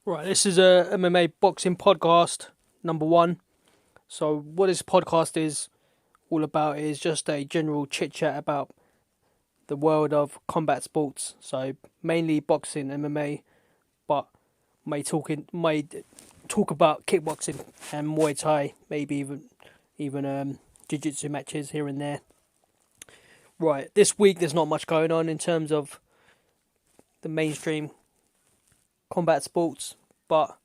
Right, this is a MMA boxing podcast number one. So what this podcast is all about is just a general chit chat about the world of combat sports. So mainly boxing, MMA, but may talk about kickboxing and Muay Thai, maybe even jiu-jitsu matches here and there. Right, this week there's not much going on in terms of the mainstream combat sports, but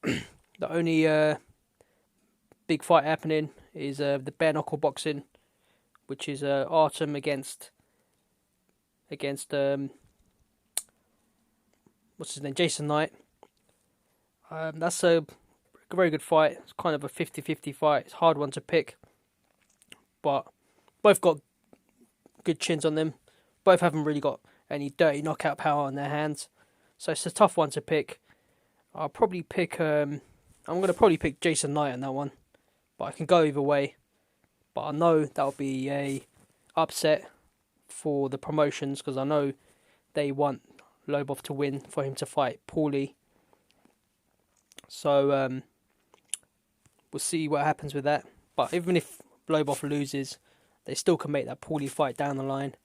the only big fight happening is the bare knuckle boxing, which is Artem against what's his name, Jason Knight. That's a very good fight. It's kind of a 50-50 fight. It's a hard one to pick, but both got good chins on them. Both haven't really got any dirty knockout power on their hands, so it's a tough one to pick. I'll probably pick. I'm gonna probably pick Jason Knight on that one, but I can go either way. But I know that'll be a upset for the promotions because I know they want Lobov to win for him to fight Paulie. So we'll see what happens with that. But even if Lobov loses, they still can make that Paulie fight down the line.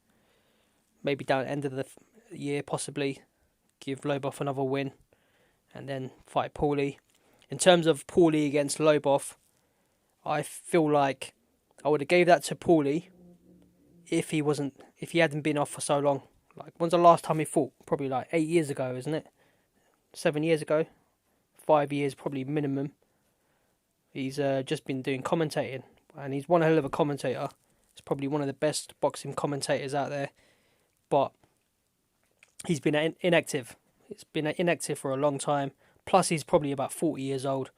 Maybe down the end of the year, possibly give Lobov another win, and then fight Paulie. In terms of Paulie against Lobov, I feel like I would have gave that to Paulie if he hadn't been off for so long. Like, when's the last time he fought? Probably like 8 years ago, isn't it? 7 years ago, 5 years probably minimum. He's just been doing commentating, and he's one hell of a commentator. He's probably one of the best boxing commentators out there, but he's been inactive. He's been inactive for a long time. Plus, he's probably about 40 years old,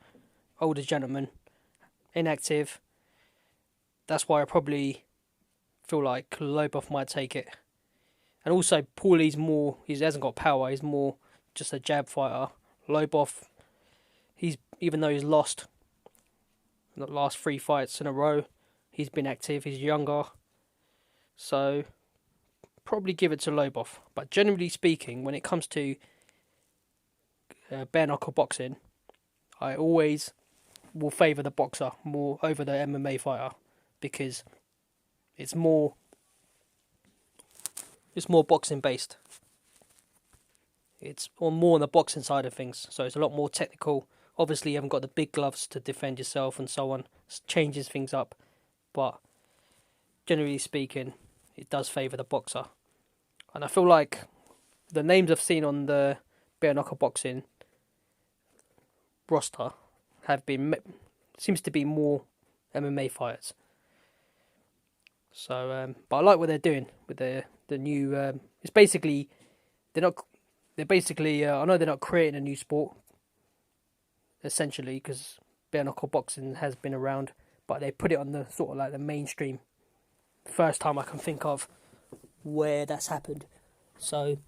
older gentleman, inactive. That's why I probably feel like Lobov might take it. And also, Paulie's more, he hasn't got power, he's more just a jab fighter. Lobov, even though he's lost the last 3 fights in a row, he's been active, he's younger. So, probably give it to Lobov. But generally speaking, when it comes to bare knuckle boxing, I always will favour the boxer more over the MMA fighter because it's more boxing based. It's more on the boxing side of things, so it's a lot more technical. Obviously, you haven't got the big gloves to defend yourself and so on. It changes things up, but generally speaking, it does favour the boxer. And I feel like the names I've seen on the bare knuckle boxing roster seems to be more MMA fighters. So, but I like what they're doing with the new. It's basically they're basically. I know they're not creating a new sport, essentially, because bare knuckle boxing has been around, but they put it on the sort of like the mainstream. First time I can think of where that's happened, so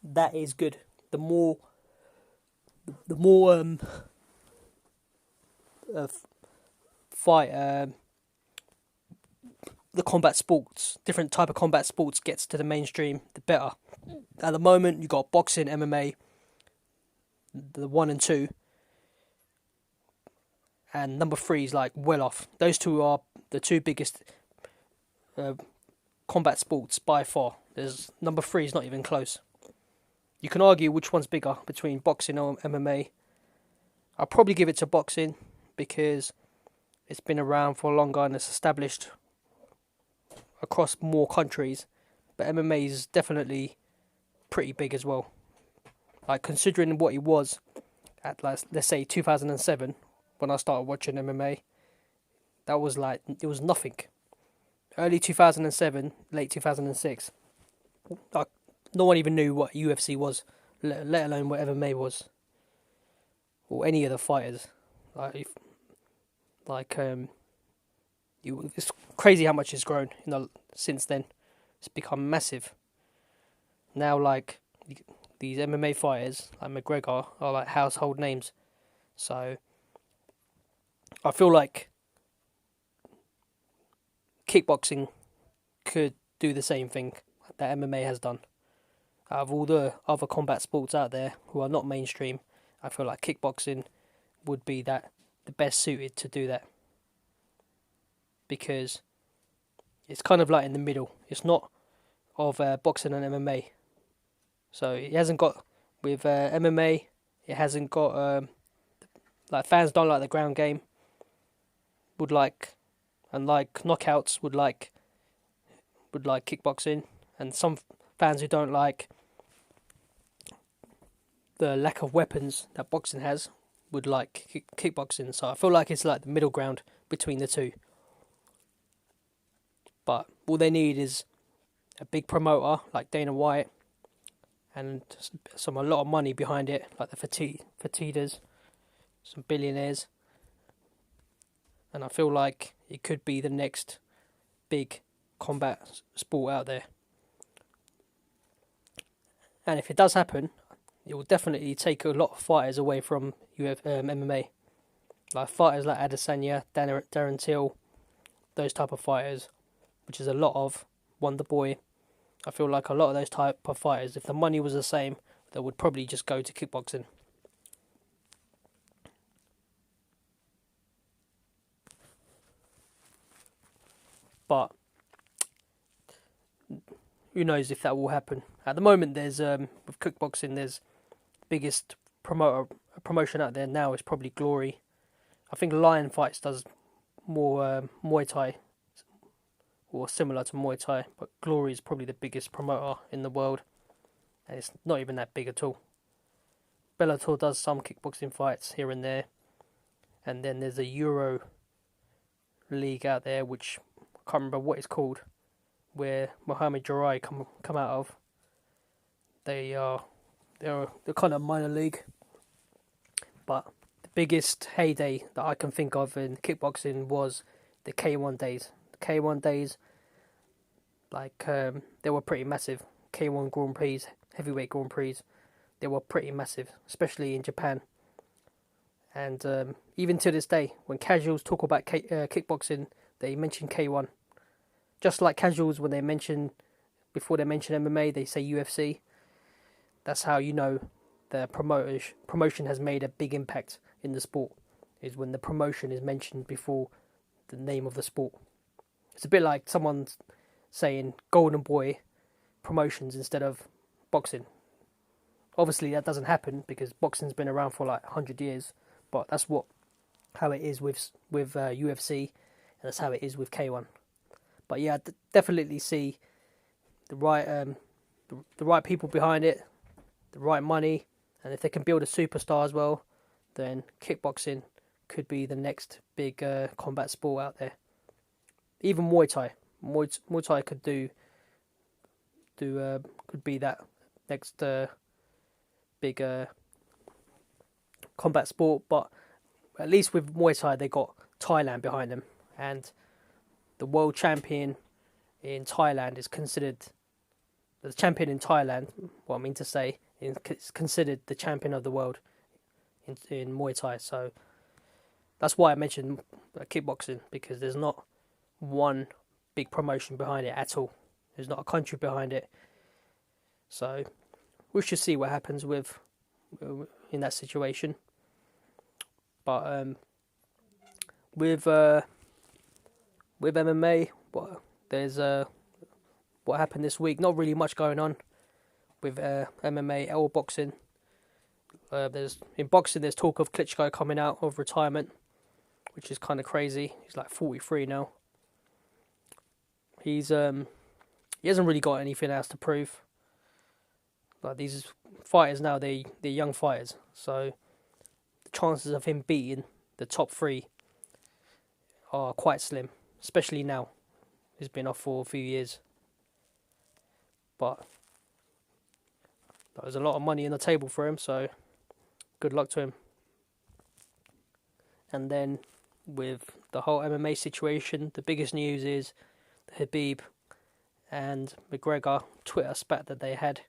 that is good. The more fight the combat sports, different type of combat sports gets to the mainstream, the better. At the moment, you got boxing, MMA, the 1 and 2, and number 3 is like well off. Those two are the two biggest combat sports by far. There's number 3 is not even close. You can argue which one's bigger between boxing or MMA. I'll probably give it to boxing because it's been around for longer and it's established across more countries. But MMA is definitely pretty big as well. Like, considering what he was at, let's say, 2007, when I started watching MMA, that was like, it was nothing. Early 2007, late 2006, like, no one even knew what UFC was, let alone what MMA was, or any of the fighters. It's crazy how much it's grown since then. It's become massive. Now, like, these MMA fighters like McGregor are like household names. So I feel like kickboxing could do the same thing that MMA has done. out of all the other combat sports out there who are not mainstream, I feel like kickboxing would be the best suited to do that, because it's kind of like in the middle. It's not of boxing and MMA, so it hasn't got with MMA. It hasn't got like fans don't like the ground game. Would like and like knockouts would like kickboxing, and some fans who don't like the lack of weapons that boxing has would like kickboxing. So I feel like it's like the middle ground between the two. But all they need is a big promoter like Dana White and a lot of money behind it, like the Fertittas, some billionaires. And I feel like it could be the next big combat sport out there. And if it does happen, it will definitely take a lot of fighters away from MMA. Like fighters like Adesanya, Darren Till, those type of fighters, which is a lot of Wonder Boy. I feel like a lot of those type of fighters, if the money was the same, they would probably just go to kickboxing. But who knows if that will happen. At the moment, there's with kickboxing, there's biggest promotion out there now is probably Glory. I think Lion Fights does more Muay Thai, or similar to Muay Thai, but Glory is probably the biggest promoter in the world, and it's not even that big at all. Bellator does some kickboxing fights here and there, and then there's a Euro league out there, which I can't remember what it's called, where Mohamed Jarai come out of. They're kind of minor league, but the biggest heyday that I can think of in kickboxing was the K1 days. The K1 days, like they were pretty massive. K1 Grand Prix, heavyweight Grand Prix, they were pretty massive, especially in Japan. And even to this day, when casuals talk about kickboxing, they mention K1. Just like casuals, when before they mention MMA, they say UFC. That's how you know the promotion has made a big impact in the sport, is when the promotion is mentioned before the name of the sport. It's a bit like someone saying Golden Boy Promotions instead of boxing. Obviously that doesn't happen because boxing's been around for like 100 years, but that's how it is with UFC, and that's how it is with K1. But yeah, I definitely see the right people behind it, the right money, and if they can build a superstar as well, then kickboxing could be the next big combat sport out there. Even Muay Thai, Muay Thai could could be that next big combat sport. But at least with Muay Thai, they got Thailand behind them, and the world champion in Thailand is considered the champion in Thailand. What I mean to say is considered the champion of the world in Muay Thai. So that's why I mentioned kickboxing, because there's not one big promotion behind it at all. There's not a country behind it. So we should see what happens in that situation. But with MMA, there's what happened this week. Not really much going on with MMA or boxing. In boxing, there's talk of Klitschko coming out of retirement, which is kind of crazy. He's like 43 now. He hasn't really got anything else to prove. Like these fighters now, they're young fighters, so the chances of him beating the top three are quite slim, especially now. He's been off for a few years. But there's a lot of money on the table for him, so good luck to him. And then with the whole MMA situation, the biggest news is the Khabib and McGregor Twitter spat that they had,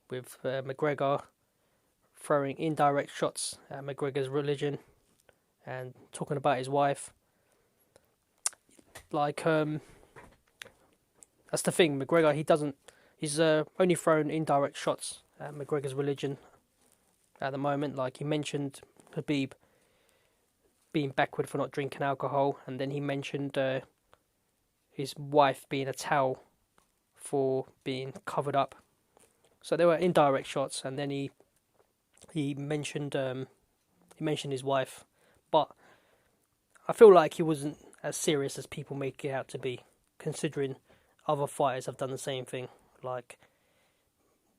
with McGregor throwing indirect shots at McGregor's religion and talking about his wife. Like, that's the thing, McGregor, he He's only thrown indirect shots at McGregor's religion at the moment. Like, he mentioned Khabib being backward for not drinking alcohol, and then he mentioned his wife being a towel for being covered up. So there were indirect shots, and then he mentioned his wife, but I feel like he wasn't as serious as people make it out to be, considering other fighters have done the same thing. Like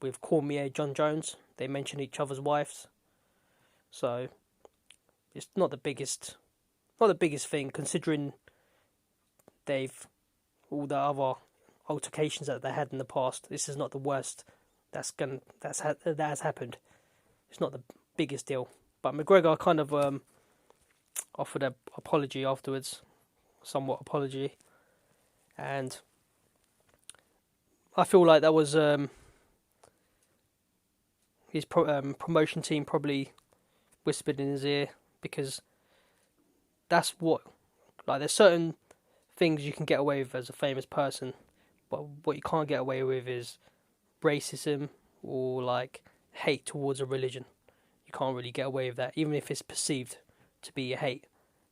with Cormier, John Jones, they mention each other's wives, so it's not the biggest thing, considering they've all the other altercations that they had in the past. This is not the worst that has happened. It's not the biggest deal. But McGregor kind of offered an apology afterwards, somewhat apology, and I feel like that was his promotion team probably whispered in his ear, because that's what, like, there's certain things you can get away with as a famous person, but what you can't get away with is racism or like hate towards a religion. You can't really get away with that, even if it's perceived to be a hate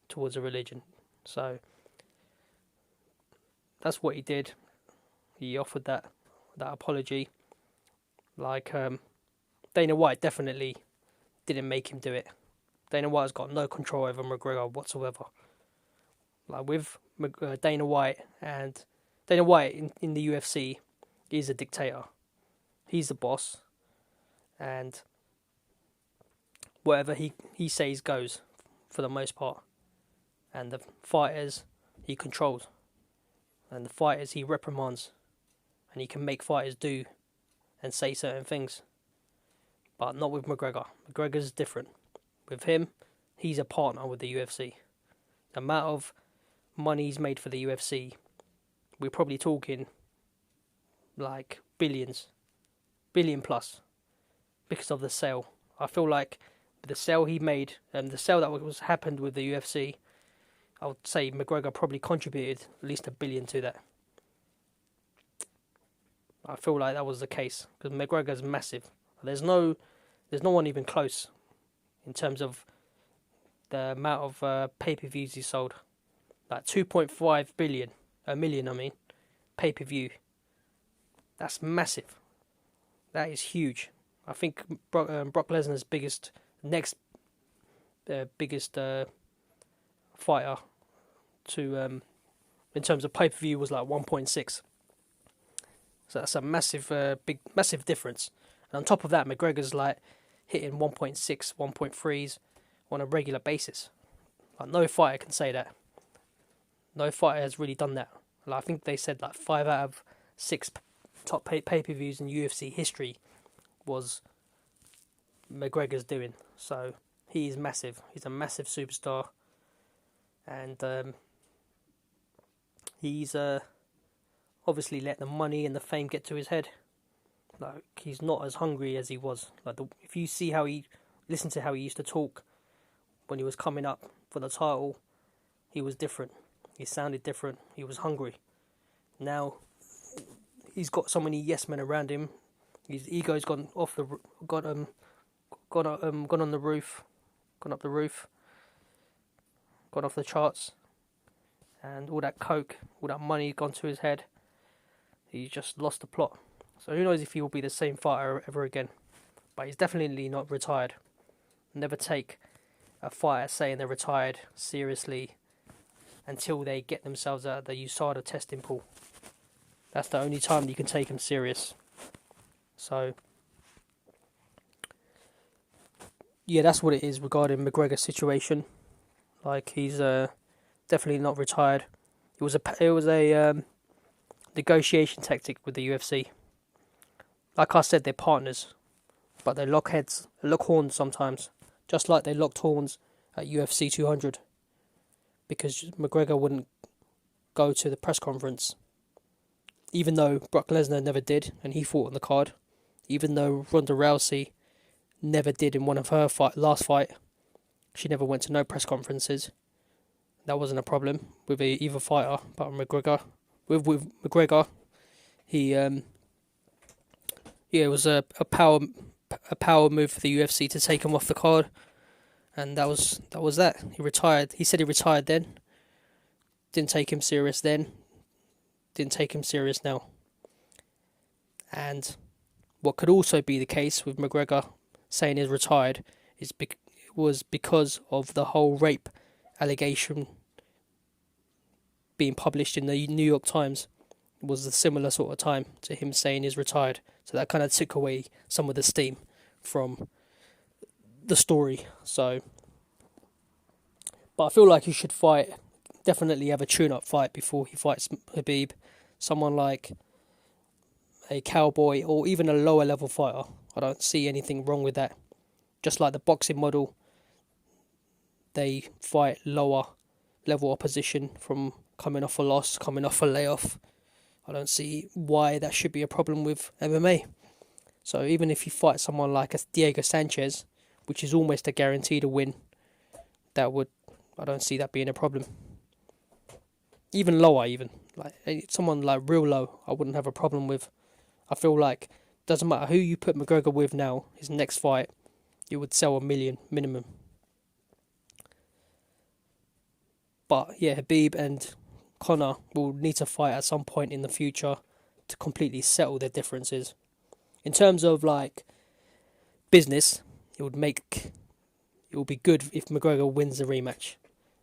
towards a religion. So that's what he did. He offered that apology. Like Dana White definitely didn't make him do it. Dana White's got no control over McGregor whatsoever. Like with Dana White in the UFC is a dictator. He's the boss, and whatever he says goes for the most part. And the fighters he controls, and the fighters he reprimands, and he can make fighters do and say certain things. But not with McGregor. McGregor's different. With him, he's a partner with the UFC. The amount of money he's made for the UFC, we're probably talking like billion plus, because of the sale. I feel like the sale he made, the sale that happened with the UFC, I would say McGregor probably contributed at least $1 billion to that. I feel like that was the case, because McGregor's massive. There's no one even close in terms of the amount of pay-per-views he sold. Like 2.5 billion, a million, I mean, pay-per-view. That's massive. That is huge. I think Brock Lesnar's biggest fighter to in terms of pay-per-view was like 1.6. So that's a massive difference. And on top of that, McGregor's like hitting 1.6, 1.3s on a regular basis. Like, no fighter can say that. No fighter has really done that. Like, I think they said like 5 out of 6 top pay-per-views in UFC history was McGregor's doing. So he is massive. He's a massive superstar, and he's obviously let the money and the fame get to his head. Like, he's not as hungry as he was. Like, if you see listen to how he used to talk when he was coming up for the title, he was different. He sounded different. He was hungry. Now he's got so many yes men around him. His ego's gone off the gone on the roof, gone up the roof, gone off the charts, and all that coke, all that money gone to his head. He's just lost the plot. So who knows if he will be the same fighter ever again. But he's definitely not retired. Never take a fighter saying they're retired seriously until they get themselves out of the USADA testing pool. That's the only time you can take him serious. So yeah, that's what it is regarding McGregor's situation. Like, he's definitely not retired. It was a negotiation tactic with the UFC. Like I said, they're partners, but they lock horns sometimes, just like they locked horns at UFC 200, because McGregor wouldn't go to the press conference, even though Brock Lesnar never did, and he fought on the card, even though Ronda Rousey never did in one of her last fight. She never went to no press conferences. That wasn't a problem with either fighter, but McGregor. With McGregor, he Yeah, it was a power move for the UFC to take him off the card, and that was that. He retired. He said he retired then. Didn't take him serious then. Didn't take him serious now. And what could also be the case with McGregor saying he's retired was because of the whole rape allegation being published in the New York Times. It was a similar sort of time to him saying he's retired. So that kind of took away some of the steam from the story. So, but I feel like he should fight. Definitely have a tune-up fight before he fights Khabib. Someone like a Cowboy or even a lower level fighter. I don't see anything wrong with that. Just like the boxing model, they fight lower level opposition from coming off a loss, coming off a layoff. I don't see why that should be a problem with MMA. So even if you fight someone like a Diego Sanchez, which is almost a guarantee to win, I don't see that being a problem. Even lower, like someone like real low, I wouldn't have a problem with. I feel like doesn't matter who you put McGregor with now, his next fight, it would sell 1 million minimum. But yeah, Khabib and Conor will need to fight at some point in the future to completely settle their differences. In terms of like business, it would be good if McGregor wins the rematch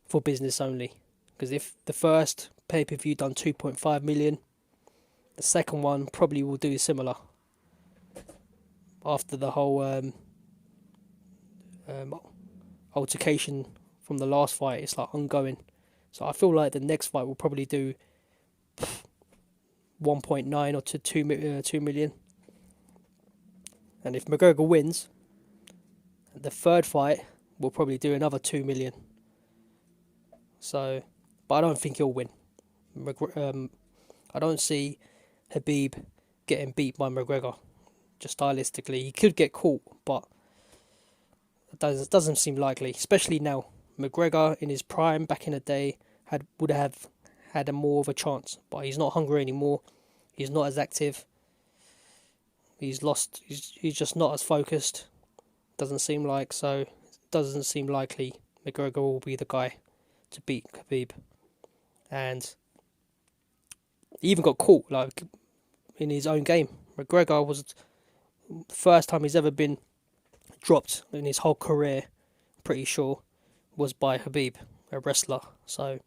for business only. Because if the first pay-per-view done 2.5 million, the second one probably will do similar. After the whole altercation from the last fight, it's like ongoing. So I feel like the next fight will probably do 1.9 or to 2 million. And if McGregor wins, the third fight will probably do another 2 million. So, but I don't think he'll win. I don't see Khabib getting beat by McGregor. Just stylistically, he could get caught, but it doesn't seem likely. Especially now, McGregor in his prime back in the day would have had a more of a chance, but he's not hungry anymore. He's not as active. He's lost. He's just not as focused. Doesn't seem like so. Doesn't seem likely McGregor will be the guy to beat Khabib. And he even got caught like in his own game. McGregor was the first time he's ever been dropped in his whole career, pretty sure, was by Khabib, a wrestler. So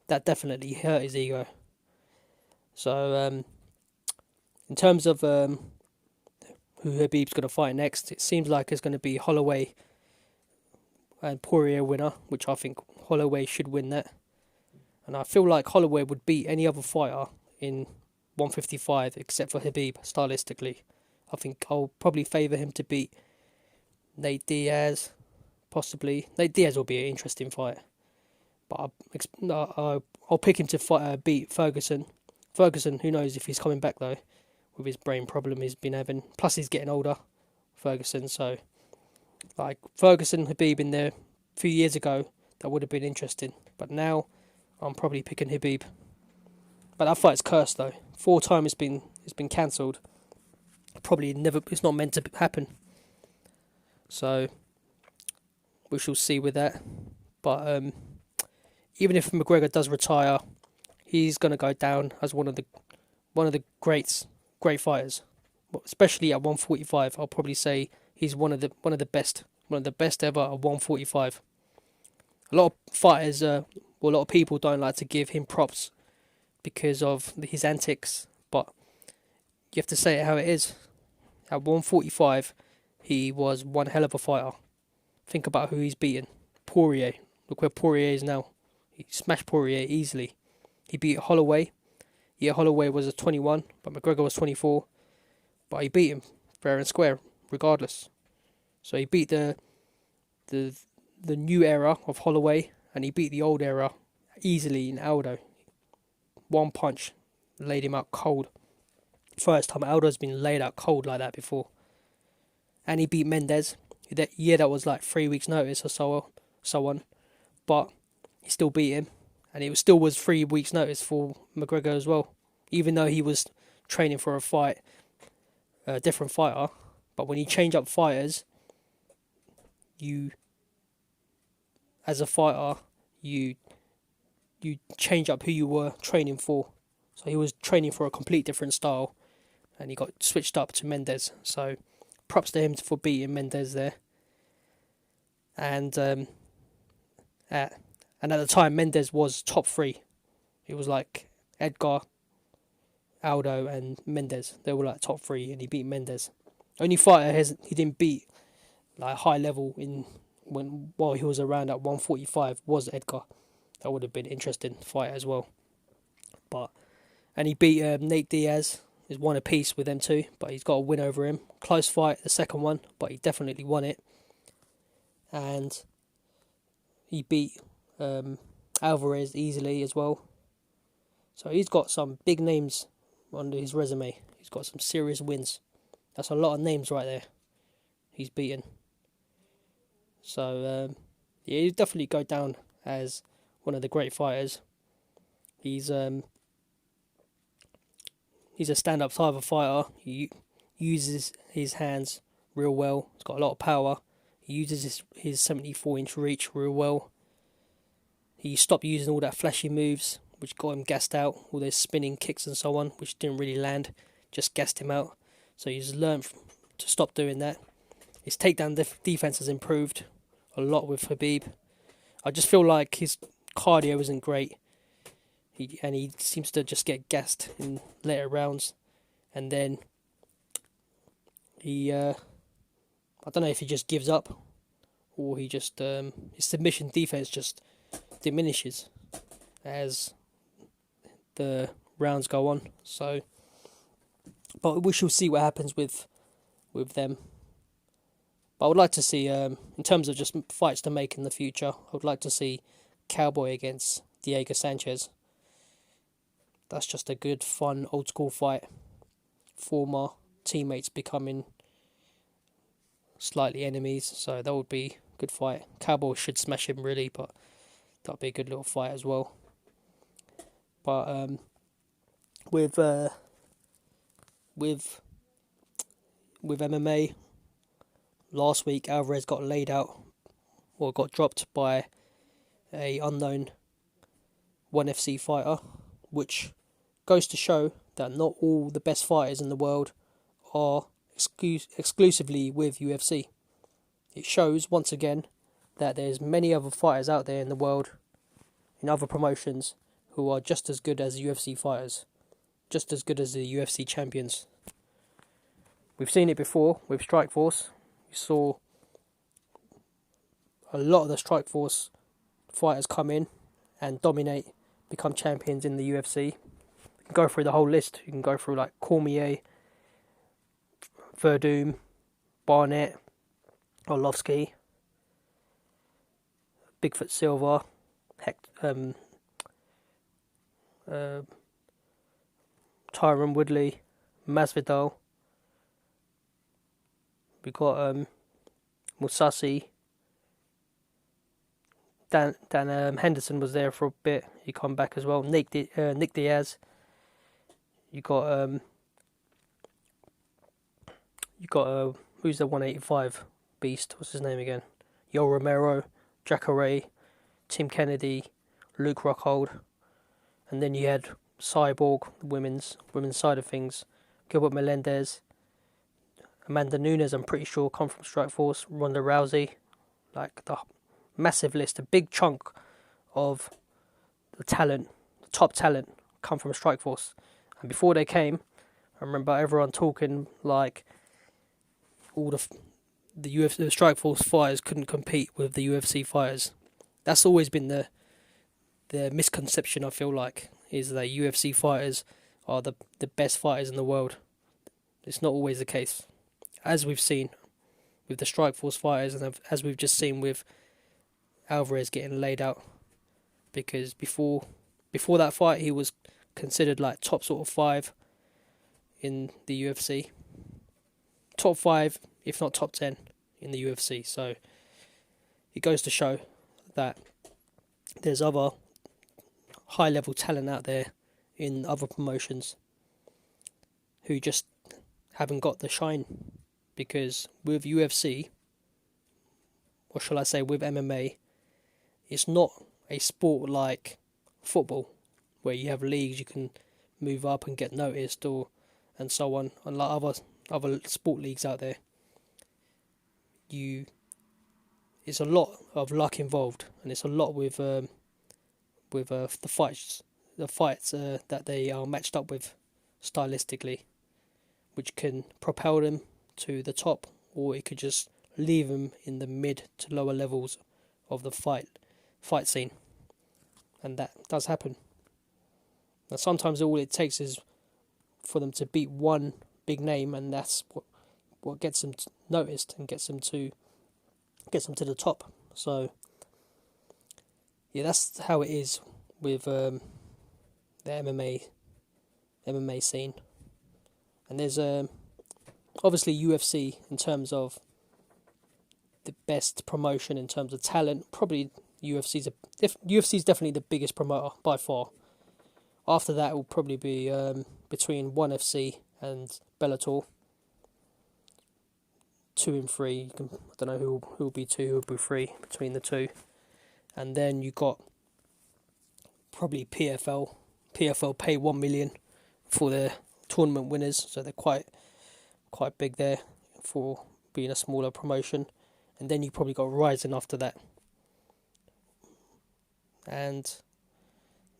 that definitely hurt his ego. So in terms of who Khabib's going to fight next, it seems like it's going to be Holloway and Poirier winner, which I think Holloway should win that. And I feel like Holloway would beat any other fighter in 155 except for Khabib, stylistically. I think I'll probably favour him to beat Nate Diaz, possibly. Nate Diaz will be an interesting fight. But I'll pick him to beat Ferguson. Ferguson, who knows if he's coming back though, with his brain problem he's been having. Plus he's getting older, Ferguson. So, like Ferguson, Khabib in there a few years ago, that would have been interesting. But now, I'm probably picking Khabib. But that fight's cursed though. 4 times it's been cancelled. Probably never. It's not meant to happen. So we shall see with that. But even if McGregor does retire, he's going to go down as one of the great fighters. Especially at 145, I'll probably say he's one of the best ever at 145. A lot of fighters, a lot of people don't like to give him props because of his antics, but you have to say it how it is. At 145, he was one hell of a fighter. Think about who he's beaten. Poirier. Look where Poirier is now. He smashed Poirier easily. He beat Holloway. Yeah, Holloway was a 21, but McGregor was 24. But he beat him fair and square, regardless. So he beat the new era of Holloway, and he beat the old era easily in Aldo. One punch laid him out cold. First time Aldo's been laid out cold like that before. And he beat Mendes. That was like 3 weeks' notice or so on. But he still beat him. And it still was 3 weeks' notice for McGregor as well. Even though he was training for a fight a different fighter. But when you change up fighters, you, as a fighter, you change up who you were training for. So he was training for a complete different style, and he got switched up to Mendes. So props to him for beating Mendes there. And at the time, Mendes was top three. It was like Edgar, Aldo, and Mendes. They were like top three, and he beat Mendes. Only fighter he didn't beat like high level while he was around at 145 was Edgar. That would have been an interesting fight as well. And he beat Nate Diaz. He's one apiece with them two, but he's got a win over him. Close fight, the second one, but he definitely won it. And he beat Alvarez easily as well. So he's got some big names under his resume. He's got some serious wins. That's a lot of names right there he's beaten. So yeah, he'll definitely go down as one of the great fighters. He's a stand-up type of fighter. He uses his hands real well. He's got a lot of power. He uses his 74-inch reach real well. He stopped using all that flashy moves, which got him gassed out. All those spinning kicks and so on, which didn't really land, just gassed him out. So he's learned to stop doing that. His takedown defense has improved a lot with Khabib. I just feel like his cardio isn't great. He seems to just get gassed in later rounds, and then I don't know if he just gives up, or he just his submission defense just diminishes as the rounds go on. So, but we shall see what happens with them. But I would like to see, in terms of just fights to make in the future, I would like to see Cowboy against Diego Sanchez. That's just a good, fun, old school fight. Former teammates becoming slightly enemies, so that would be a good fight. Cowboy should smash him really, but that'd be a good little fight as well. But with MMA, last week Alvarez got laid out, or got dropped by a unknown 1FC fighter, which goes to show that not all the best fighters in the world are exclusively with UFC. It shows once again that there's many other fighters out there in the world, in other promotions, who are just as good as UFC fighters, just as good as the UFC champions. We've seen it before with Strikeforce. We saw a lot of the Strikeforce fighters come in and dominate, become champions in the UFC. You can go through the whole list. You can go through like Cormier, Verdum, Barnett, Orlovsky, Bigfoot Silva, Tyron Woodley, Masvidal. We got Mousasi. Dan Henderson was there for a bit. He come back as well. Nick Diaz. You got who's the 185 beast? What's his name again? Yo Romero, Jacare, Tim Kennedy, Luke Rockhold, and then you had Cyborg, the women's side of things. Gilbert Melendez, Amanda Nunes. I'm pretty sure come from Strikeforce. Ronda Rousey, like the massive list, a big chunk of the talent, the top talent, come from Strikeforce. And before they came, I remember everyone talking like all the UFC, the Strikeforce fighters couldn't compete with the UFC fighters. That's always been the misconception, I feel like, is that UFC fighters are the best fighters in the world. It's not always the case, as we've seen with the Strikeforce fighters, and as we've just seen with Alvarez getting laid out, because before that fight he was considered like top sort of 5 in the UFC, top 5 if not top 10 in the UFC. So it goes to show that there's other high level talent out there in other promotions who just haven't got the shine, because with UFC, or shall I say with MMA, it's not a sport like football where you have leagues, you can move up and get noticed, or and so on. Unlike other sport leagues out there, you it's a lot of luck involved, and it's a lot with the fights that they are matched up with stylistically, which can propel them to the top, or it could just leave them in the mid to lower levels of the fight scene, and that does happen. Now, sometimes all it takes is for them to beat one big name, and that's what gets them noticed and gets them to the top. So yeah, that's how it is with the MMA scene. And there's obviously UFC in terms of the best promotion in terms of talent. Probably UFC is definitely the biggest promoter by far. After that, it will probably be between ONE FC and Bellator. 2 and 3. I don't know who will be 2, who will be 3 between the two. And then you got probably PFL. PFL pay 1 million for their tournament winners, so they're quite big there for being a smaller promotion. And then you probably got Rising after that, and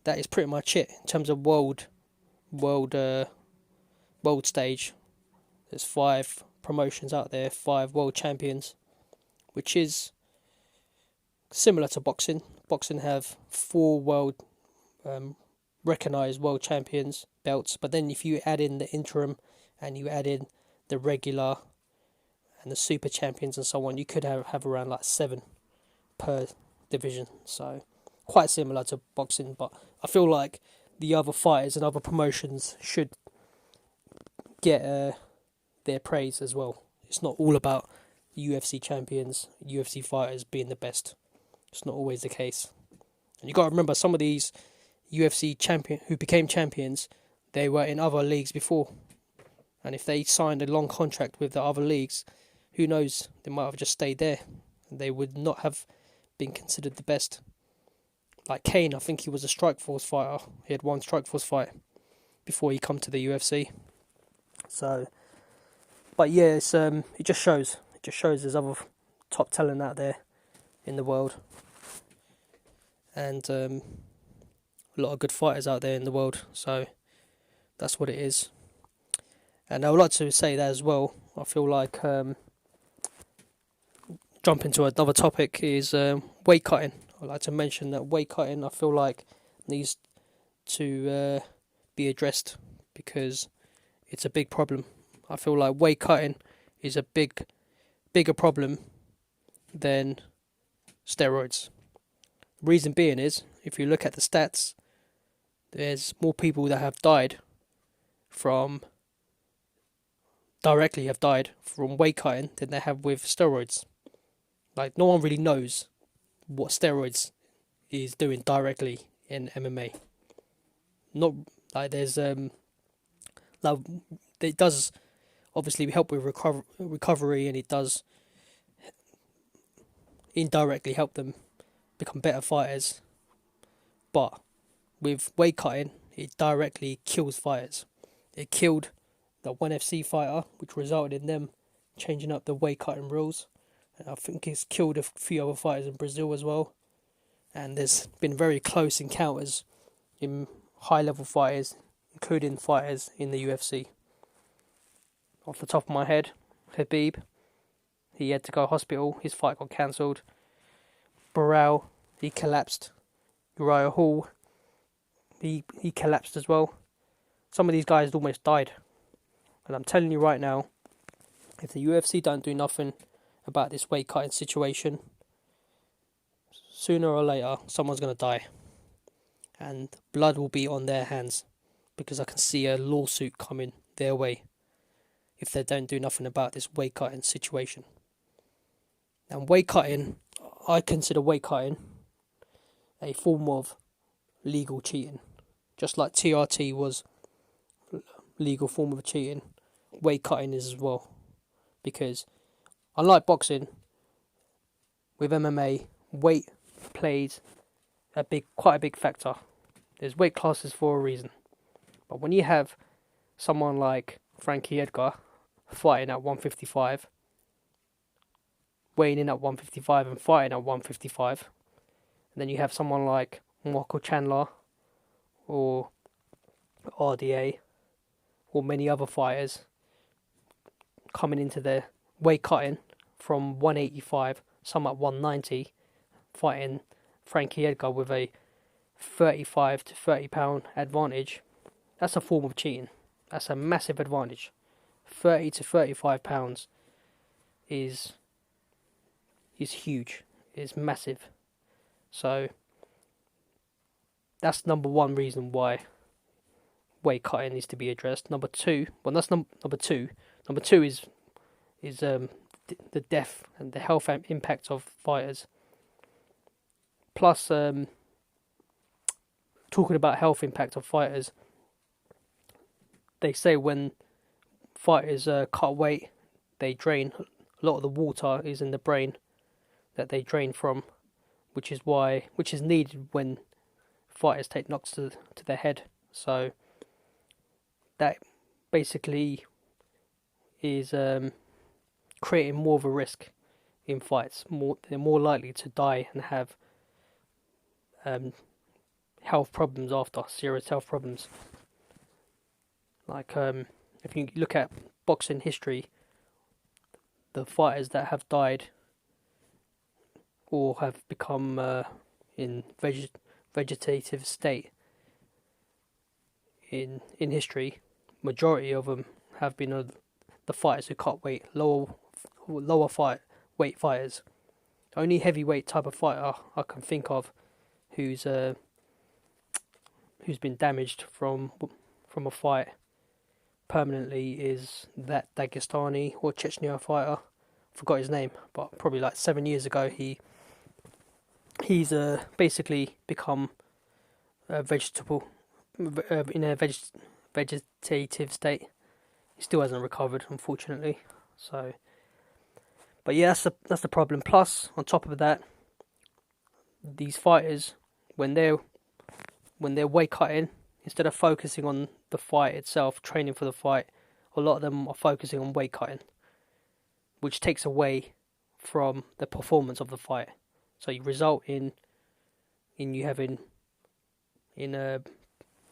that is pretty much it in terms of world stage. There's 5 promotions out there, 5 world champions, which is similar to boxing. Boxing have 4 world recognized world champions belts, but then if you add in the interim and you add in the regular and the super champions and so on, you could have around like 7 per division. So quite similar to boxing, but I feel like the other fighters and other promotions should get their praise as well. It's not all about UFC champions, UFC fighters being the best. It's not always the case. And you got to remember, some of these UFC champion who became champions, they were in other leagues before. And if they signed a long contract with the other leagues, who knows, they might have just stayed there. They would not have been considered the best. Like Kane, I think he was a Strikeforce fighter. He had 1 Strikeforce fight before he come to the UFC. So, but yeah, it just shows. It just shows there's other top talent out there in the world, and a lot of good fighters out there in the world. So that's what it is. And I would like to say that as well. I feel like jump into another topic is weight cutting. I'd like to mention that weight cutting, I feel like, needs to be addressed, because it's a big problem. I feel like weight cutting is a bigger problem than steroids. Reason being is, if you look at the stats, there's more people that have died from weight cutting than they have with steroids. Like, no one really knows what steroids is doing directly in MMA. Not like there's like, it does obviously help with recovery, and it does indirectly help them become better fighters. But with weight cutting, it directly kills fighters. It killed the ONE FC fighter, which resulted in them changing up the weight cutting rules. And I think it's killed a few other fighters in Brazil as well. And there's been very close encounters in high level fighters, including fighters in the UFC. Off the top of my head, Khabib, he had to go to hospital, his fight got cancelled. Burrell, he collapsed. Uriah Hall, he collapsed as well. Some of these guys almost died. And I'm telling you right now, if the UFC don't do nothing about this weight cutting situation, sooner or later someone's going to die, and blood will be on their hands, because I can see a lawsuit coming their way if they don't do nothing about this weight cutting situation. And weight cutting, I consider weight cutting a form of legal cheating, just like TRT was legal form of cheating. weight cutting is as well, because unlike boxing, with MMA, weight plays quite a big factor. There's weight classes for a reason. But when you have someone like Frankie Edgar fighting at 155, weighing in at 155 and fighting at 155, and then you have someone like Michael Chandler or RDA or many other fighters coming into their weight cutting from 185, some at 190, fighting Frankie Edgar with a 35 to 30 pound advantage. That's a form of cheating. That's a massive advantage. 30 to 35 pounds is huge. It's massive. So that's number one reason why weight cutting needs to be addressed. Number two, well, that's number two. Number two is the death and the health impact of fighters. Plus, talking about health impact of fighters, they say when fighters cut weight, they drain. A lot of the water is in the brain that they drain from, which is needed when fighters take knocks to their head. So that basically is creating more of a risk in fights. They're more likely to die and have health problems after, serious health problems. Like if you look at boxing history, the fighters that have died or have become in vegetative state in history, majority of them have been the fighters who cut weight, lower weight fighters. Only heavyweight type of fighter I can think of who's been damaged from a fight permanently is that Dagestani or Chechnya fighter. Forgot his name, but probably like 7 years ago he's basically become vegetable in a vegetative state. He still hasn't recovered, unfortunately. So, but yeah, that's the problem. Plus, on top of that, these fighters, when they're weight cutting, instead of focusing on the fight itself, training for the fight, a lot of them are focusing on weight cutting, which takes away from the performance of the fight. So you result in you having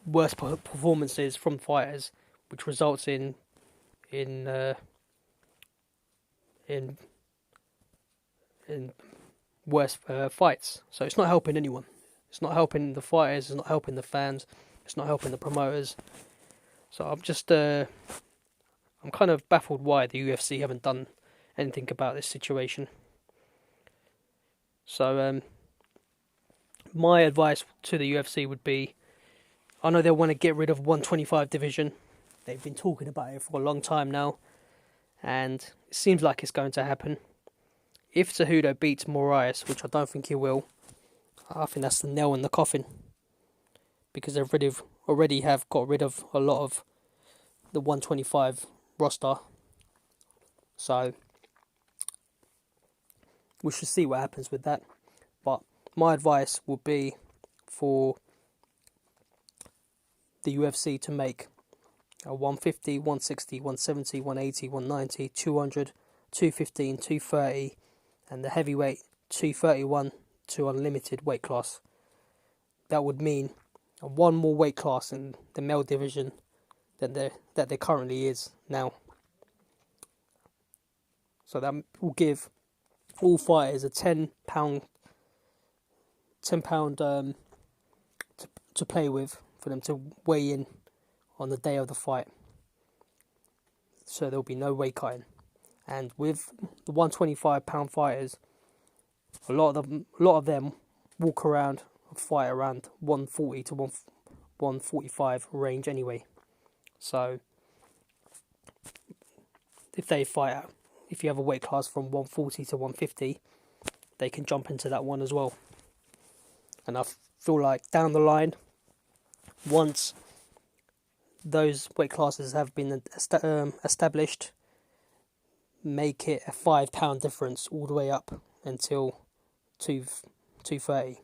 worse performances from fighters, which results in worse fights. So it's not helping anyone. It's not helping the fighters. It's not helping the fans. It's not helping the promoters. So I'm kind of baffled why the UFC haven't done anything about this situation. So my advice to the UFC would be, I know they want to get rid of 125 division. They've been talking about it for a long time now, and it seems like it's going to happen. If Cejudo beats Moraes, which I don't think he will, I think that's the nail in the coffin, because they've already have got rid of a lot of the 125 roster. So we should see what happens with that. But my advice would be for the UFC to make a 150, 160, 170, 180, 190, 200, 215, 230, and the heavyweight 231 to unlimited weight class. That would mean one more weight class in the male division than there currently is now. So that will give all fighters a £10 to play with, for them to weigh in on the day of the fight. So there'll be no weight cutting. And with the 125 pound fighters, a lot of them walk around and fight around 140 to 145 range anyway. So if you have a weight class from 140 to 150, they can jump into that one as well. And I feel like down the line, once those weight classes have been established, make it a £5 difference all the way up until 230.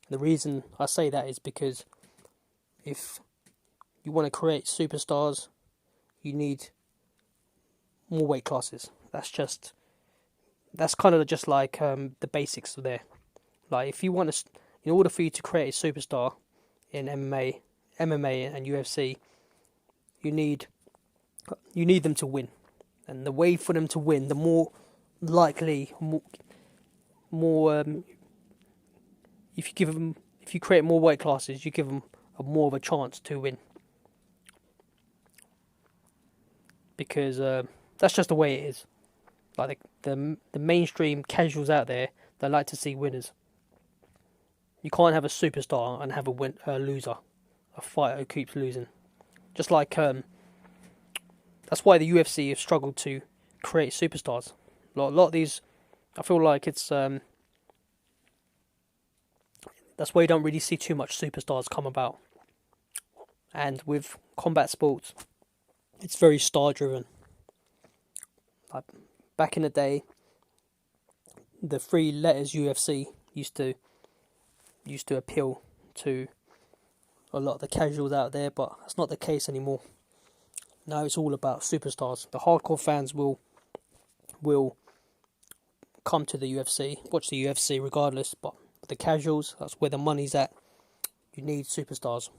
The reason I say that is because if you want to create superstars, you need more weight classes. That's kind of just like the basics there. Like if you want to, in order for you to create a superstar in MMA and UFC, you need them to win, and the way for them to win, the more likely, more if you create more weight classes, you give them more of a chance to win, because that's just the way it is. Like the mainstream casuals out there, they like to see winners. You can't have a superstar and have a loser, a fighter who keeps losing. Just like that's why the UFC have struggled to create superstars. A lot of these, I feel like it's that's why you don't really see too much superstars come about. And with combat sports, it's very star driven. Like back in the day, the 3 letters UFC used to appeal to a lot of the casuals out there, but that's not the case anymore. Now it's all about superstars. The hardcore fans will come to the UFC, watch the UFC regardless, but the casuals, that's where the money's at. You need superstars.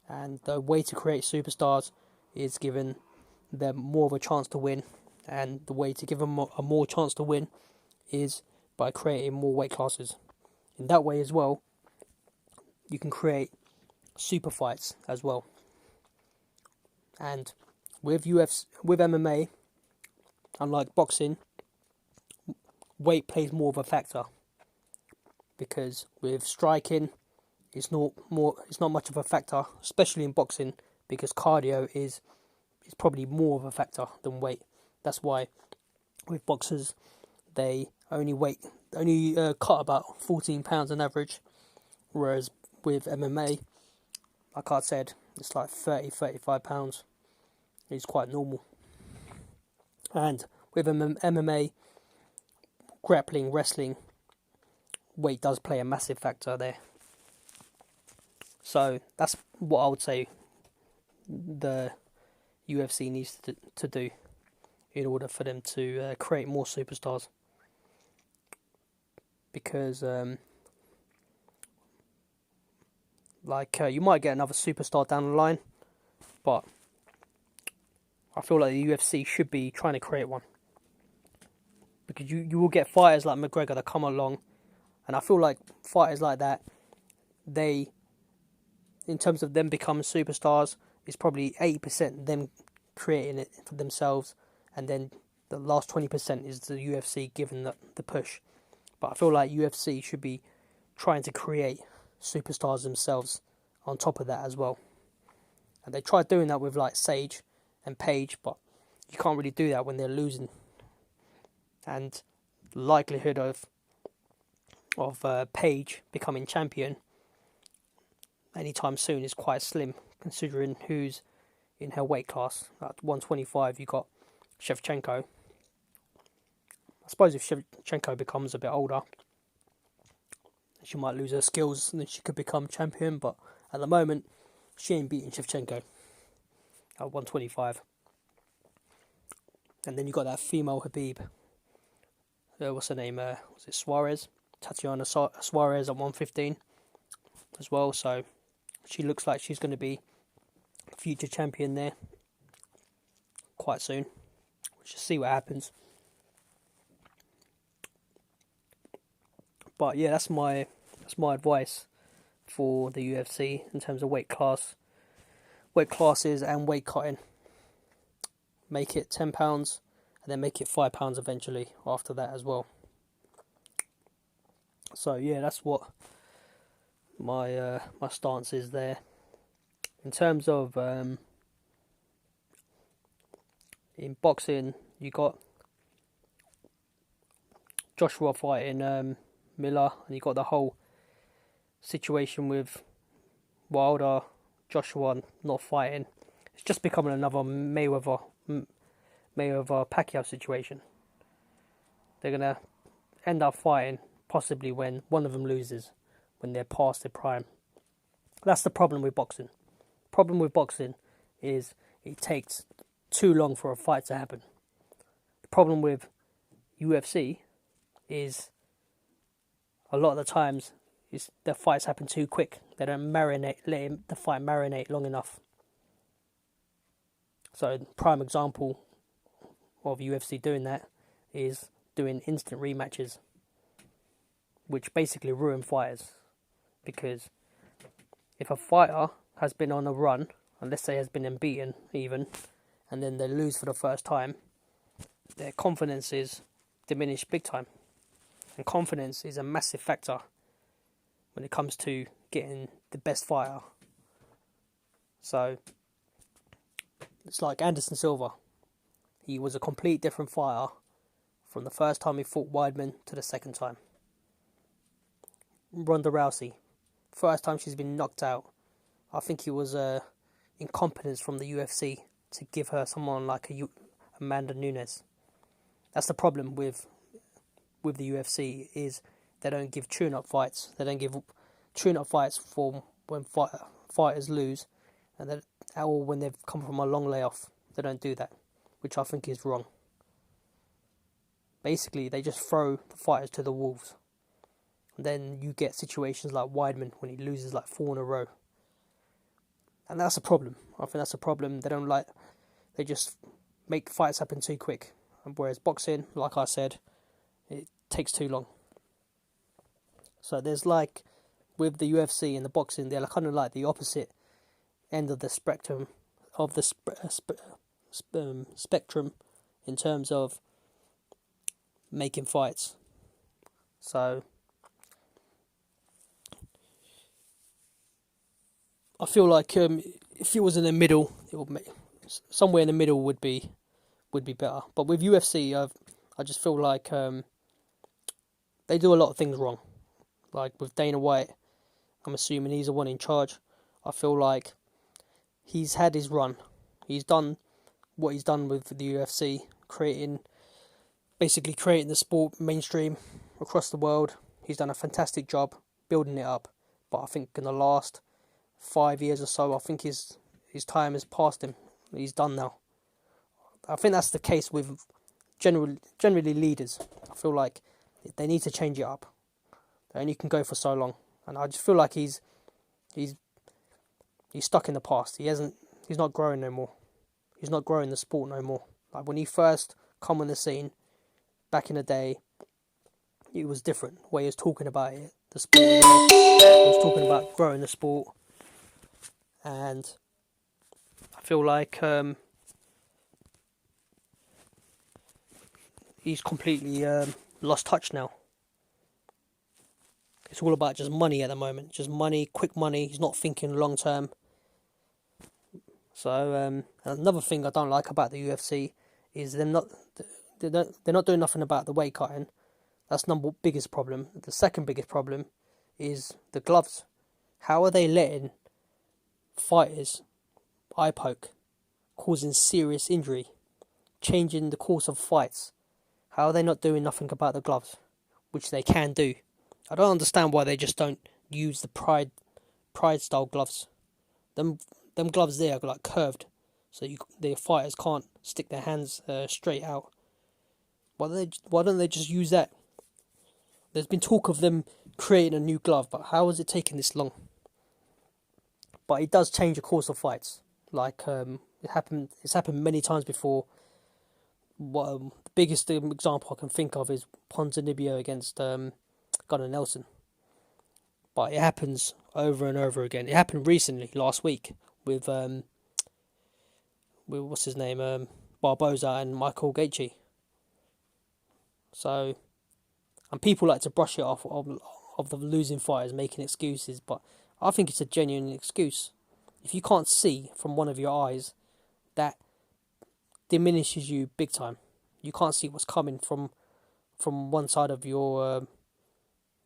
And the way to create superstars is giving them more of a chance to win. And the way to give them a more chance to win is by creating more weight classes. In that way as well, you can create super fights as well. And with MMA, unlike boxing, weight plays more of a factor, because with striking, it's not much of a factor, especially in boxing, because cardio is probably more of a factor than weight. That's why with boxers, they only cut about 14 pounds on average, whereas with MMA, like I said, it's like 35 pounds. It's quite normal. And with MMA, grappling, wrestling, weight does play a massive factor there. So that's what I would say the UFC needs to do in order for them to create more superstars. Because you might get another superstar down the line, but I feel like the UFC should be trying to create one, because you will get fighters like McGregor that come along, and I feel like fighters like that, they, in terms of them becoming superstars, it's probably 80% them creating it for themselves, and then the last 20% is the UFC giving the push. But I feel like UFC should be trying to create superstars themselves on top of that as well. And they tried doing that with like Sage and Paige, but you can't really do that when they're losing. And the likelihood of Paige becoming champion anytime soon is quite slim, considering who's in her weight class. At 125, you got Shevchenko. I suppose if Shevchenko becomes a bit older, she might lose her skills and then she could become champion, but at the moment, she ain't beating Shevchenko at 125. And then you got that female Khabib. What's her name? Was it Suarez? Tatiana Suarez at 115 as well. So she looks like she's going to be future champion there quite soon. We'll just see what happens. But yeah, that's my advice for the UFC in terms of weight classes and weight cutting. Make it £10 and then make it £5 eventually after that as well. So yeah, that's what my stance is there. In terms of in boxing, you got Joshua fighting Miller, and you got the whole situation with Wilder Joshua not fighting, it's just becoming another Mayweather-Pacquiao situation. They're going to end up fighting possibly when one of them loses, when they're past their prime. That's the problem with boxing. Problem with boxing is it takes too long for a fight to happen. The problem with UFC is a lot of the times is the fights happen too quick. They don't let the fight marinate long enough. So prime example of UFC doing that is doing instant rematches, which basically ruin fighters. Because if a fighter has been on a run, and let's say has been unbeaten even, and then they lose for the first time, their confidence is diminished big time. And confidence is a massive factor when it comes to getting the best fighter. So it's like Anderson Silva. He was a complete different fighter from the first time he fought Weidman to the second time. Ronda Rousey, first time she's been knocked out. I think it was incompetence from the UFC to give her someone like Amanda Nunes. That's the problem with the UFC, is they don't give tune-up fights. They don't give tune-up fights for when fighters lose, or when they've come from a long layoff. They don't do that, which I think is wrong. Basically, they just throw the fighters to the wolves. And then you get situations like Weidman when he loses like 4 in a row. And that's a problem. I think that's a problem. They just make fights happen too quick. And whereas boxing, like I said, it takes too long. So there's like, with the UFC and the boxing, they're kind of like the opposite end of the spectrum, spectrum in terms of making fights. So I feel like if it was in the middle, somewhere in the middle would be better. But with UFC, I just feel like they do a lot of things wrong. Like with Dana White, I'm assuming he's the one in charge. I feel like he's had his run. He's done what he's done with the UFC, basically creating the sport mainstream across the world. He's done a fantastic job building it up. But I think in the last 5 years or so, I think his time has passed him. He's done now. I think that's the case with generally leaders. I feel like they need to change it up. They only can go for so long, and I just feel like he's stuck in the past. He's not growing no more. He's not growing the sport no more. Like when he first come on the scene back in the day, it was different. The way he was talking about it, the sport. He was talking about growing the sport, and I feel like he's completely lost touch now. It's all about just money at the moment. Just money, quick money. He's not thinking long term. So another thing I don't like about the UFC is they're not doing nothing about the weight cutting. That's biggest problem. The second biggest problem is the gloves. How are they letting fighters eye poke, causing serious injury, changing the course of fights? How are they not doing nothing about the gloves, which they can do? I don't understand why they just don't use the Pride style gloves. Them gloves there are like curved, so the fighters can't stick their hands straight out. Why don't they just use that? There's been talk of them creating a new glove, but how is it taking this long? But it does change the course of fights. Like it's happened many times before. The biggest example I can think of is Ponzinibbio against Gunnar Nelson. But it happens over and over again. It happened recently, last week, with what's his name, Barboza and Michael Gaethje. So, and people like to brush it off of the losing fighters making excuses, but I think it's a genuine excuse. If you can't see from one of your eyes, that diminishes you big time. You can't see what's coming from one side of your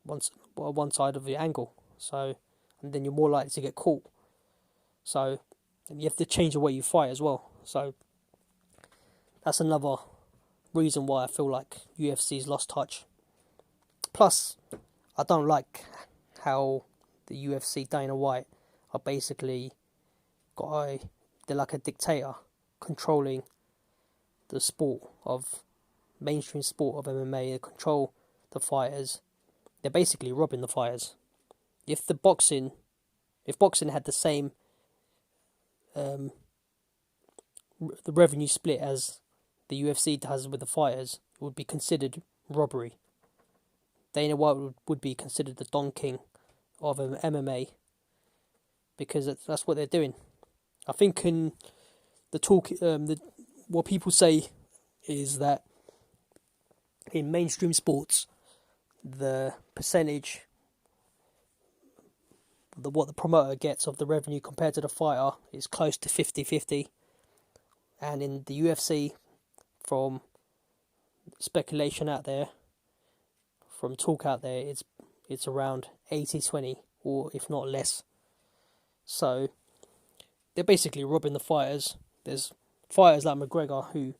one side of the angle. So, and then you're more likely to get caught. So and you have to change the way you fight as well. So that's another reason why I feel like UFC's lost touch. Plus, I don't like how the UFC Dana White are basically they're like a dictator controlling the sport of mainstream sport of MMA. They control the fighters. They're basically robbing the fighters. If boxing had the same the revenue split as the UFC does with the fighters, it would be considered robbery. Dana White would be considered the Don King of MMA because that's what they're doing. I think in the talk, what people say is that in mainstream sports, the percentage, what the promoter gets of the revenue compared to the fighter is close to 50-50. And in the UFC, from speculation out there, from talk out there, it's around 80-20, or if not less. So they're basically robbing the fighters. There's fighters like McGregor who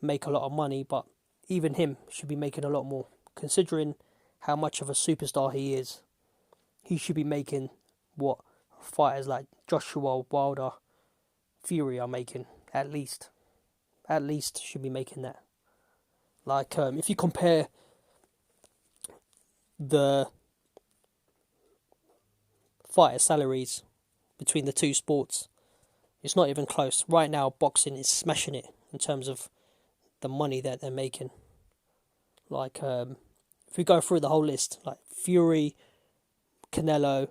make a lot of money, but even him should be making a lot more. Considering how much of a superstar he is, he should be making what fighters like Joshua, Wilder, Fury are making, at least. At least should be making that. Like, if you compare the fighter salaries between the two sports, it's not even close. Right now, boxing is smashing it in terms of the money that they're making. Like, if we go through the whole list, like Fury, Canelo,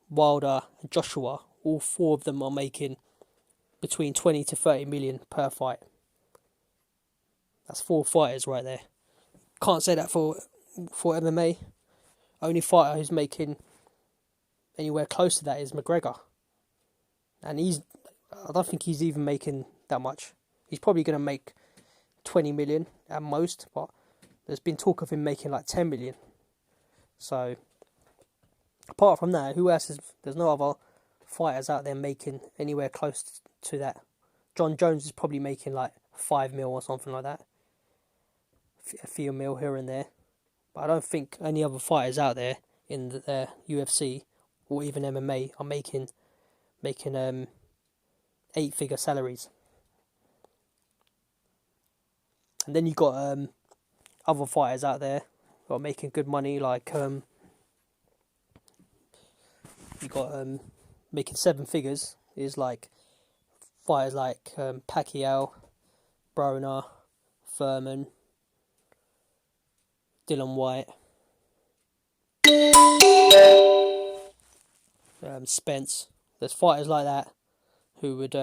Wilder, and Joshua, all four of them are making between 20 to 30 million per fight. That's 4 fighters right there. Can't say that for MMA. Only fighter who's making anywhere close to that is McGregor. And I don't think he's even making that much. He's probably going to make 20 million at most, but there's been talk of him making like 10 million. So, apart from that, who else there's no other fighters out there making anywhere close to that. John Jones is probably making like 5 mil or something like that. A few mil here and there. But I don't think any other fighters out there in the UFC or even MMA are making 8-figure salaries. And then you got other fighters out there who are making good money, like you got making 7 figures is like fighters like Pacquiao, Broner, Furman, Dylan White, Spence. There's fighters like that who would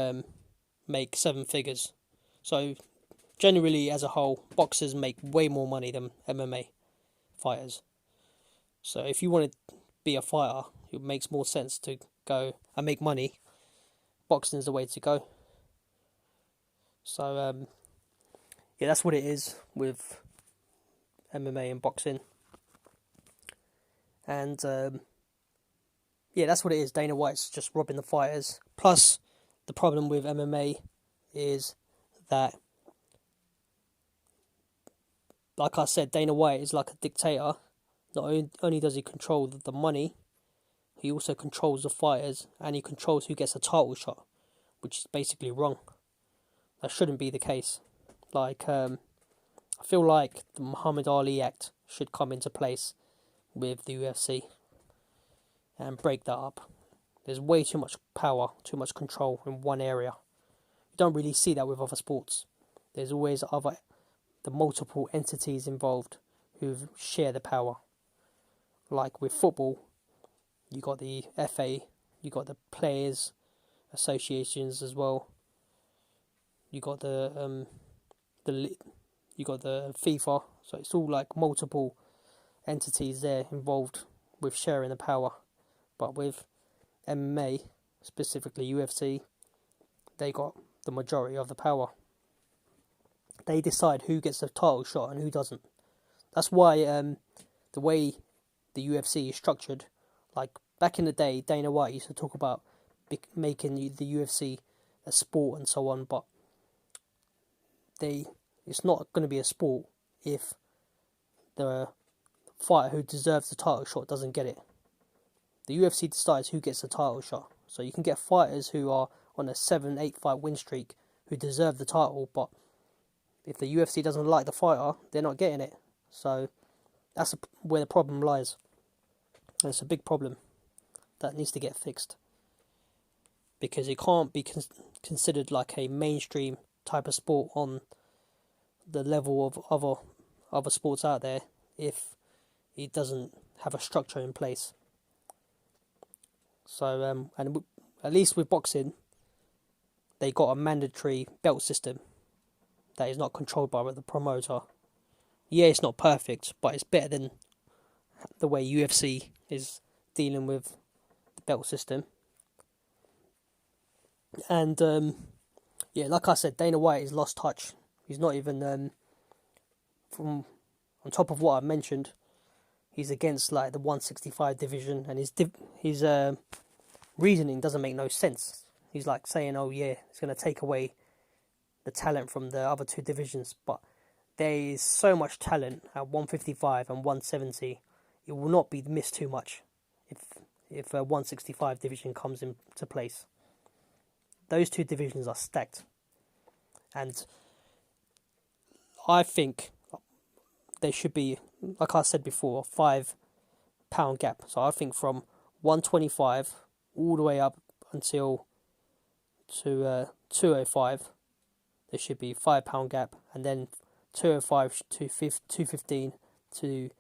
make 7 figures. So generally, as a whole, boxers make way more money than MMA fighters. So if you want to be a fighter, it makes more sense to go and make money. Boxing is the way to go. So yeah, that's what it is with MMA and boxing. And yeah, that's what it is. Dana White's just robbing the fighters. Plus, the problem with MMA is that, like I said, Dana White is like a dictator. Not only does he control the money, he also controls the fighters, and he controls who gets a title shot, which is basically wrong. That shouldn't be the case. Like, I feel like the Muhammad Ali Act should come into place with the UFC and break that up. There's way too much power, too much control in one area. You don't really see that with other sports. There's always the multiple entities involved who share the power. Like with football, you got the FA, you got the players associations as well. You got the FIFA. So it's all like multiple entities there involved with sharing the power. But with MMA, specifically UFC, they got the majority of the power. They decide who gets a title shot and who doesn't. That's why the way the UFC is structured, like back in the day, Dana White used to talk about making the UFC a sport and so on, but it's not going to be a sport if the fighter who deserves the title shot doesn't get it. The UFC decides who gets the title shot. So you can get fighters who are on a 7-8 fight win streak who deserve the title, but if the UFC doesn't like the fighter, they're not getting it. So that's where the problem lies. And it's a big problem that needs to get fixed, because it can't be considered like a mainstream type of sport on the level of other sports out there if it doesn't have a structure in place. So and at least with boxing, they got a mandatory belt system that is not controlled by the promoter. Yeah, it's not perfect, but it's better than the way UFC is dealing with the belt system. And yeah, like I said, Dana White has lost touch. He's not even from on top of what I mentioned. He's against like the 165 division, and his reasoning doesn't make no sense. He's like saying, "Oh yeah, it's going to take away the talent from the other two divisions," but there is so much talent at 155 and 170. It will not be missed too much if a 165 division comes into place. Those two divisions are stacked, and I think there should be, like I said before, a £5 gap. So I think from 125 all the way up until to 205, there should be £5 gap, and then 205 to 215 to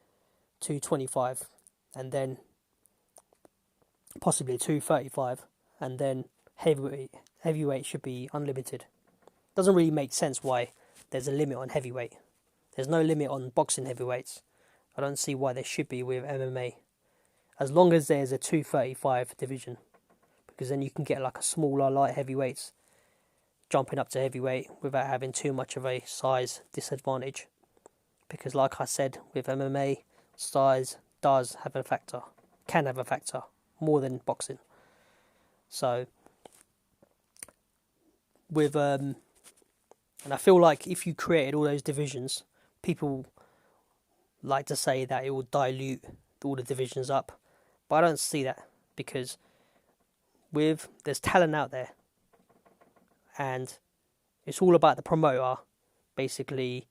225, and then possibly 235, and then heavyweight should be unlimited. Doesn't really make sense why there's a limit on heavyweight. There's no limit on boxing heavyweights. I don't see why there should be with MMA, as long as there's a 235 division, because then you can get like a smaller light heavyweights jumping up to heavyweight without having too much of a size disadvantage. Because like I said, with MMA, size does have a factor, can have a factor, more than boxing. So with and I feel like if you created all those divisions, people like to say that it will dilute all the divisions up, but I don't see that, because there's talent out there, and it's all about the promoter basically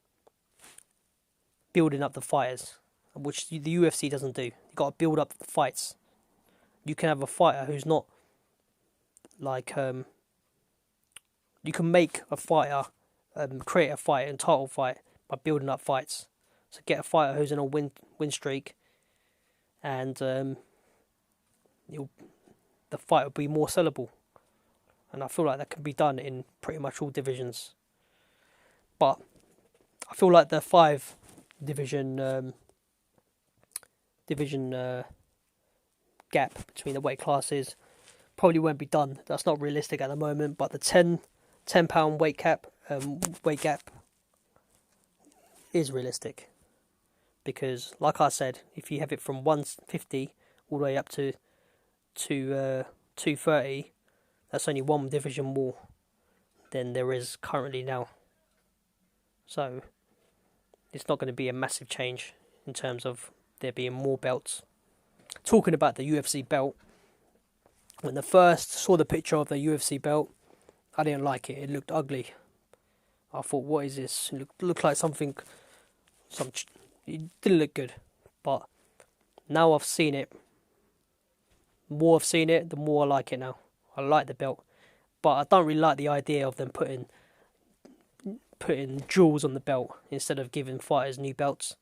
building up the fighters, which the UFC doesn't do. You've got to build up the fights. You can have a fighter who's not like you can make a fighter create a fight and title fight by building up fights. So get a fighter who's in a win streak, and the fight will be more sellable. And I feel like that can be done in pretty much all divisions. But I feel like the 5 division gap between the weight classes probably won't be done. That's not realistic at the moment. But the £10 weight gap is realistic, because like I said, if you have it from 150 all the way up to 230, that's only one division more than there is currently now. So it's not going to be a massive change in terms of there being more belts. Talking about the UFC belt, when I first saw the picture of the UFC belt, I didn't like it. It looked ugly. I thought, what is this? It looked like something. It didn't look good. But now I've seen it. The more I've seen it, the more I like it now. I like the belt, but I don't really like the idea of them putting jewels on the belt instead of giving fighters new belts,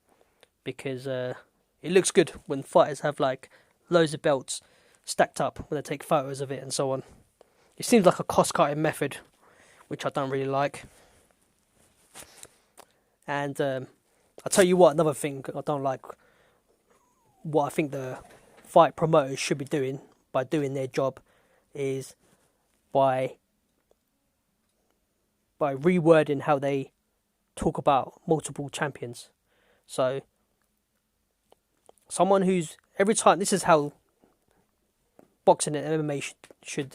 because it looks good when fighters have like loads of belts stacked up when they take photos of it and so on. It seems like a cost-cutting method, which I don't really like. And I'll tell you what, another thing I don't like, what I think the fight promoters should be doing by doing their job, is by rewording how they talk about multiple champions. So someone who's, every time, this is how boxing and MMA should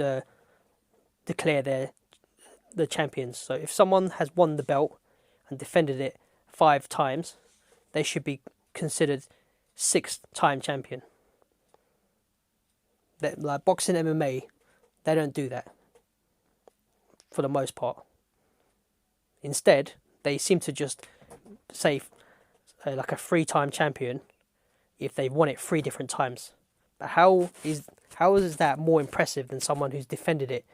declare the champions. So if someone has won the belt and defended it 5 times, they should be considered 6th-time champion. Like boxing, MMA, they don't do that for the most part. Instead, they seem to just say like a 3-time champion if they've won it 3 different times. But how is that more impressive than someone who's defended it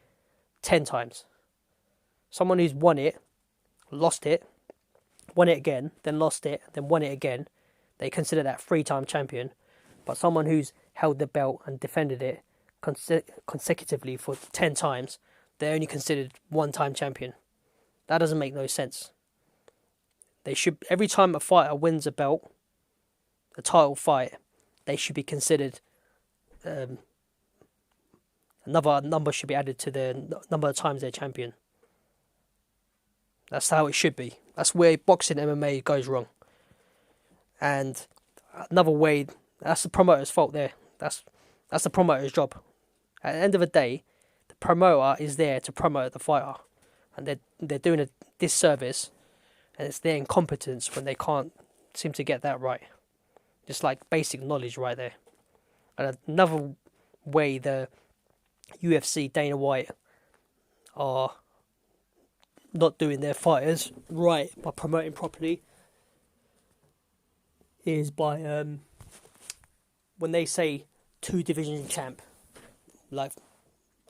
10 times? Someone who's won it, lost it, won it again, then lost it, then won it again, they consider that 3-time champion. But someone who's held the belt and defended it consecutively for 10 times, they're only considered 1-time champion. That doesn't make no sense. They should, every time a fighter wins a belt, a title fight, they should be considered, another number should be added to the number of times they're champion. That's how it should be. That's where boxing MMA goes wrong. And another way, that's the promoter's fault there. That's the promoter's job. At the end of the day, the promoter is there to promote the fighter. And they're doing a disservice, and it's their incompetence when they can't seem to get that right. Just like basic knowledge right there. And another way the UFC, Dana White, are not doing their fighters right by promoting properly is by when they say 2-division champ. Like,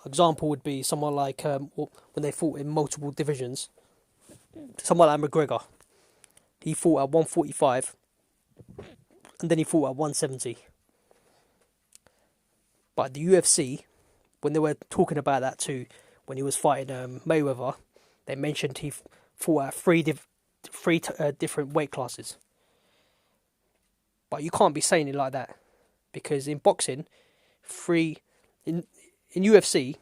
example would be someone like when they fought in multiple divisions. Someone like McGregor, he fought at 145, and then he fought at 170. But the UFC, when they were talking about that too, when he was fighting Mayweather, they mentioned he fought at 3 different weight classes. But you can't be saying it like that, because in boxing, in UFC,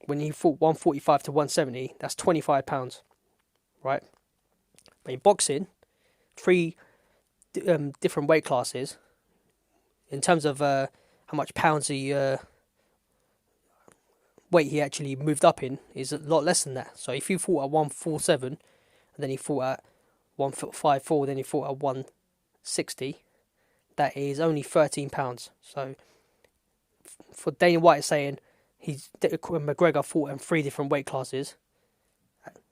when he fought 145 to 170, that's 25 pounds, right? But in boxing, 3 different weight classes, in terms of how much pounds weight he actually moved up in, is a lot less than that. So if you fought at 147, and then he fought at 154, then he fought at 160, that is only 13 pounds. So for Dana White saying McGregor fought in 3 different weight classes,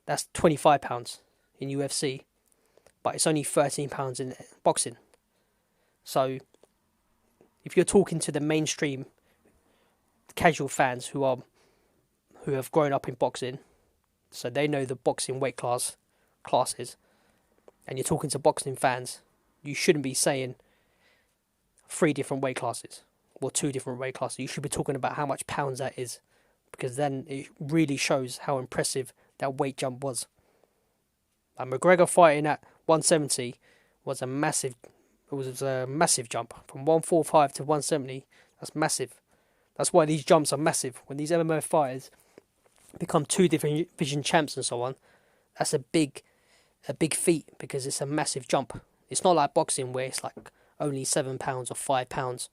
that's 25 pounds in UFC, but it's only 13 pounds in boxing. So if you're talking to the mainstream casual fans who have grown up in boxing, so they know the boxing weight classes, and you're talking to boxing fans, you shouldn't be saying 3 different weight classes or 2 different weight classes. You should be talking about how much pounds that is, because then it really shows how impressive that weight jump was. And McGregor fighting at 170 was a massive jump from 145 to 170. That's massive. That's why these jumps are massive. When these MMA fighters become 2 division champs and so on, that's a big feat, because it's a massive jump. It's not like boxing where it's like only 7 pounds or 5 pounds.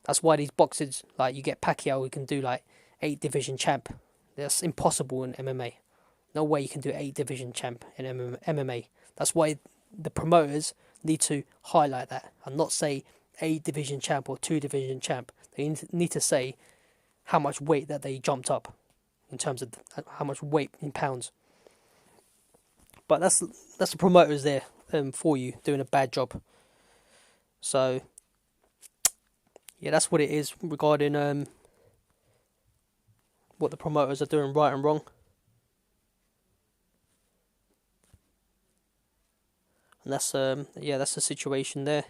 That's why these boxers, like you get Pacquiao, who can do like 8 division champ. That's impossible in MMA. No way you can do 8 division champ in MMA. That's why the promoters need to highlight that and not say 8 division champ or 2 division champ. They need to say how much weight that they jumped up in terms of how much weight in pounds. But that's the promoters there for you doing a bad job. So yeah, that's what it is regarding what the promoters are doing right and wrong. And that's the situation there.